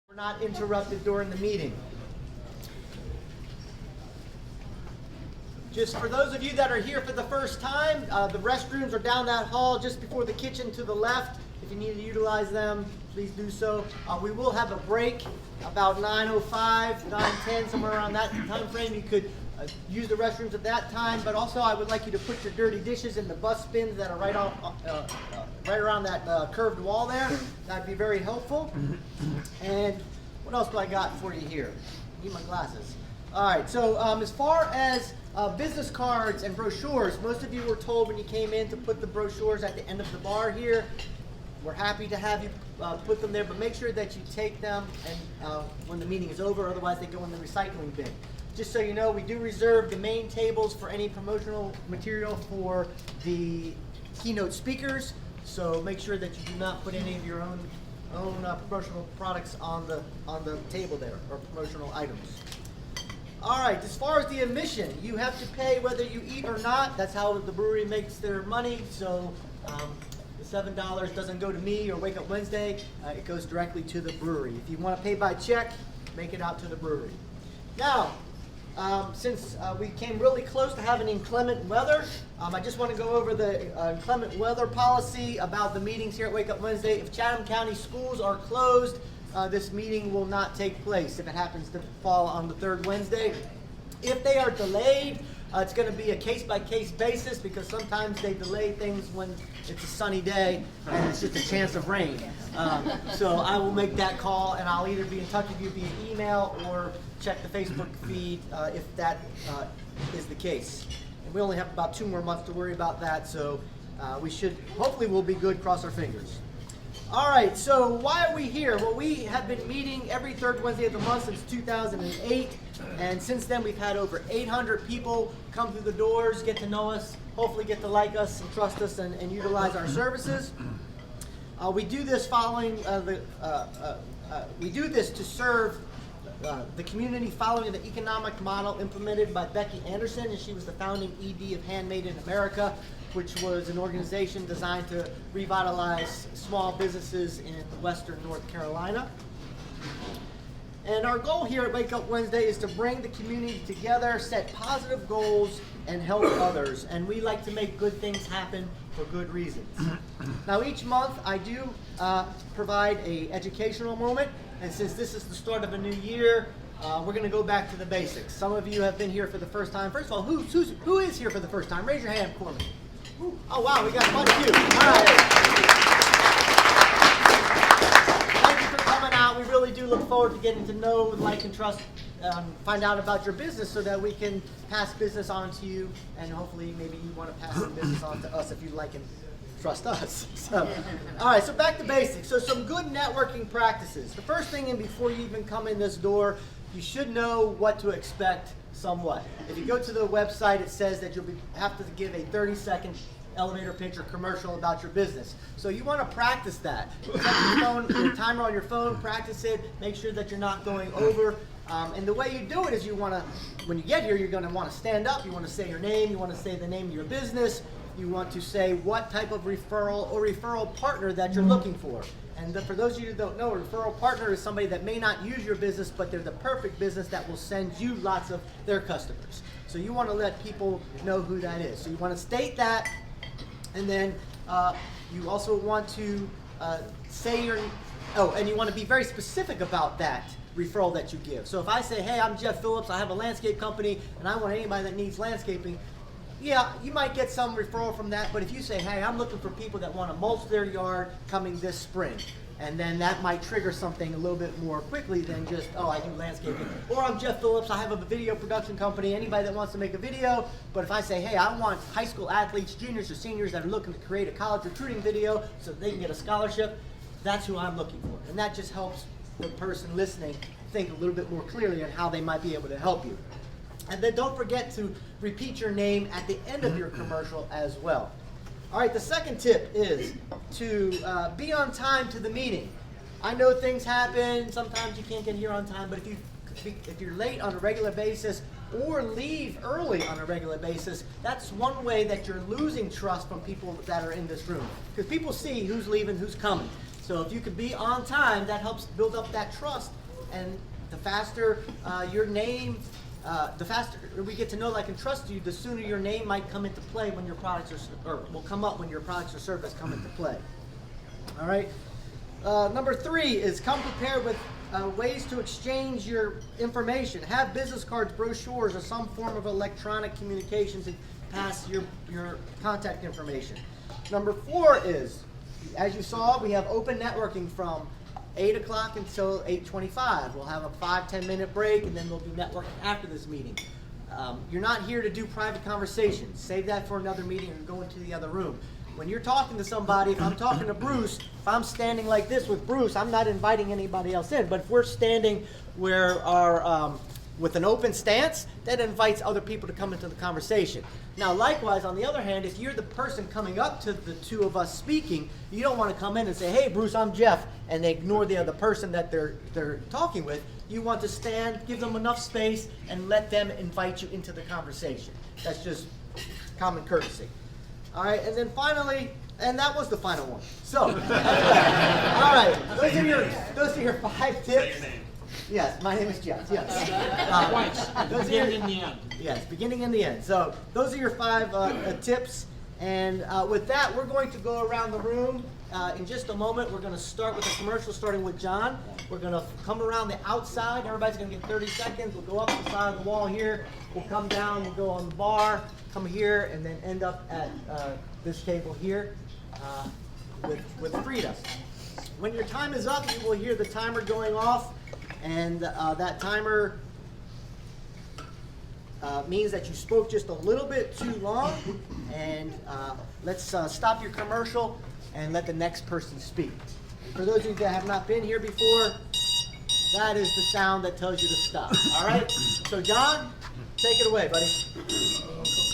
We're not interrupted during the meeting. Just for those of you that are here for the first time, the restrooms are down that hall just before the kitchen to the left. If you need to utilize them, please do so. We will have a break about 9:05, 9:10, somewhere around that time frame. You could use the restrooms at that time, but also I would like you to put your dirty dishes in the bus bins that are right around that curved wall there. That'd be very helpful. And what else do I got for you here? Need my glasses. All right, so as far as business cards and brochures, most of you were told when you came in to put the brochures at the end of the bar here. We're happy to have you put them there, but make sure that you take them and when the meeting is over, otherwise they go in the recycling bin. Just so you know, we do reserve the main tables for any promotional material for the keynote speakers, so make sure that you do not put any of your own promotional products on the table there, or promotional items. All right, as far as the admission, you have to pay whether you eat or not. That's how the brewery makes their money. So the $7 doesn't go to me or Wake Up Wednesday. It goes directly to the brewery. If you want to pay by check, make it out to the brewery. Now, since we came really close to having inclement weather, I just want to go over the inclement weather policy about the meetings here at Wake Up Wednesday. If Chatham County schools are closed, this meeting will not take place if it happens to fall on the third Wednesday. If they are delayed, it's going to be a case-by-case basis because sometimes they delay things when it's a sunny day and it's just a chance of rain. So I will make that call, and I'll either be in touch with you via email or check the Facebook feed if that is the case. And we only have about 2 more months to worry about that, so we should, hopefully we'll be good, cross our fingers. All right, so why are we here? Well, we have been meeting every third Wednesday of the month since 2008, and since then we've had over 800 people come through the doors, get to know us, hopefully get to like us and trust us and utilize our services. We do this we do this to serve the community following the economic model implemented by Becky Anderson, and she was the founding ED of Handmade in America, which was an organization designed to revitalize small businesses in western North Carolina. And our goal here at Wake Up Wednesday is to bring the community together, set positive goals, and help others. And we like to make good things happen for good reasons. Now each month I do provide an educational moment, and since this is the start of a new year, we're going to go back to the basics. Some of you have been here for the first time. First of all, who is here for the first time? Raise your hand for me. Oh wow, we got quite a few. All right. Thank you for coming out. We really do look forward to getting to know, like, and trust, find out about your business so that we can pass business on to you, and hopefully maybe you want to pass some business on to us if you like and trust us. So, all right, so back to basics. So some good networking practices. The first thing, and before you even come in this door, you should know what to expect somewhat. If you go to the website, it says that you'll have to give a 30-second elevator pitch or commercial about your business. So you want to practice that. Set your timer on your phone, practice it, make sure that you're not going over. And the way you do it is you want to, when you get here, you're going to want to stand up, you want to say your name, you want to say the name of your business, you want to say what type of referral or referral partner that you're looking for. And for those of you who don't know, a referral partner is somebody that may not use your business, but they're the perfect business that will send you lots of their customers. So you want to let people know who that is. So you want to state that, and then you also want to say and you want to be very specific about that referral that you give. So if I say, hey, I'm Jeff Phillips, I have a landscape company, and I want anybody that needs landscaping, yeah, you might get some referral from that, but if you say, hey, I'm looking for people that want to mulch their yard coming this spring, and then that might trigger something a little bit more quickly than just, oh, I do landscaping. Or I'm Jeff Phillips, I have a video production company, anybody that wants to make a video, but if I say, hey, I want high school athletes, juniors or seniors that are looking to create a college recruiting video so they can get a scholarship, that's who I'm looking for. And that just helps the person listening think a little bit more clearly on how they might be able to help you. And then don't forget to repeat your name at the end of your commercial as well. All right, the second tip is to be on time to the meeting. I know things happen, sometimes you can't get here on time, but if you're late on a regular basis or leave early on a regular basis, that's one way that you're losing trust from people that are in this room. Because people see who's leaving, who's coming. So if you could be on time, that helps build up that trust and the faster your name, the faster we get to know, like, and trust you, the sooner your name might come into play when your products are, or will come up when your products or service come into play. All right. Number 3 is come prepared with ways to exchange your information. Have business cards, brochures, or some form of electronic communication to pass your contact information. Number 4 is, as you saw, we have open networking from 8 o'clock until 8:25. We'll have a 5-10 minute break, and then we'll be networking after this meeting. You're not here to do private conversations. Save that for another meeting or go into the other room. When you're talking to somebody, if I'm talking to Bruce, if I'm standing like this with Bruce, I'm not inviting anybody else in. But if we're standing where our with an open stance, that invites other people to come into the conversation. Now, likewise, on the other hand, if you're the person coming up to the two of us speaking, you don't want to come in and say, "Hey, Bruce, I'm Jeff," and they ignore the other person that they're talking with. You want to stand, give them enough space, and let them invite you into the conversation. That's just common courtesy. All right, and then finally, and that was the final one. So, all right, those are your 5 tips. Yes, my name is Jeff. Yes. Beginning and the end. Yes, beginning and the end. So those are your 5 tips. And with that, we're going to go around the room in just a moment. We're going to start with a commercial, starting with John. We're going to come around the outside. Everybody's going to get 30 seconds. We'll go up the side of the wall here. We'll come down. We'll go on the bar, come here, and then end up at this table here with Frida. When your time is up, you will hear the timer going off. And that timer means that you spoke just a little bit too long. And let's stop your commercial and let the next person speak. For those of you that have not been here before, that is the sound that tells you to stop. All right? So, John, take it away, buddy.